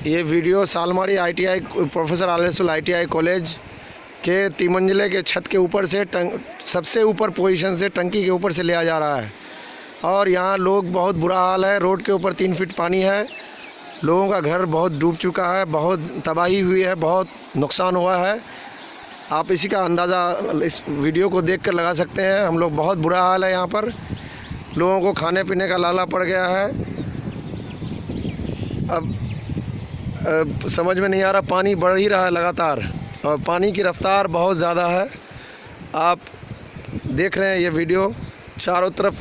ये video Salmari ITI professor आलेसुल ITI college के 3 मंजिले के छत के ऊपर से सबसे ऊपर पोजीशन से टंकी के ऊपर से लिया जा रहा है। और यहाँ लोग बहुत बुरा हाल है। रोड के ऊपर 3 फीट पानी है। लोगों का घर बहुत डूब चुका है, बहुत तबाही हुई है, बहुत नुकसान हुआ है। आप इसी का अंदाज़ा इस वीडियो को देख कर लगा सकते हैं। हम लोग बहुत बुरा हाल है यहाँ पर। लोगों को खाने पीने का लाला पड़ गया है। अब समझ में नहीं आ रहा, पानी बढ़ ही रहा है लगातार और पानी की रफ़्तार बहुत ज़्यादा है। आप देख रहे हैं ये वीडियो, चारों तरफ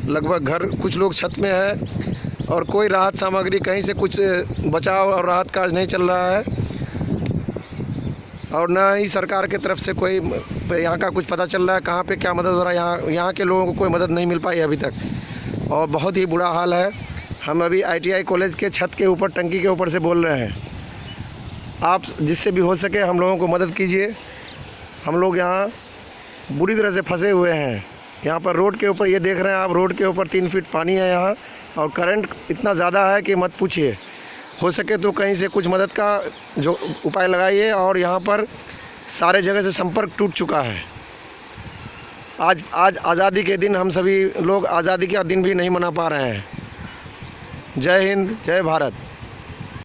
लगभग घर, कुछ लोग छत में है और कोई राहत सामग्री कहीं से कुछ बचाव और राहत कार्य नहीं चल रहा है और ना ही सरकार की तरफ से कोई यहाँ का कुछ पता चल रहा है कहाँ पे क्या मदद हो रहा है। यहाँ के लोगों को कोई मदद नहीं मिल पाई अभी तक और बहुत ही बुरा हाल है। हम अभी ITI कॉलेज के छत के ऊपर, टंकी के ऊपर से बोल रहे हैं। आप जिससे भी हो सके हम लोगों को मदद कीजिए। हम लोग यहाँ बुरी तरह से फंसे हुए हैं। यहाँ पर रोड के ऊपर, ये देख रहे हैं आप, रोड के ऊपर 3 फीट पानी है यहाँ और करंट इतना ज़्यादा है कि मत पूछिए। हो सके तो कहीं से कुछ मदद का जो उपाय लगाइए। और यहाँ पर सारे जगह से संपर्क टूट चुका है। आज आज़ादी के दिन हम सभी लोग आज़ादी का दिन भी नहीं मना पा रहे हैं। जय हिंद, जय भारत।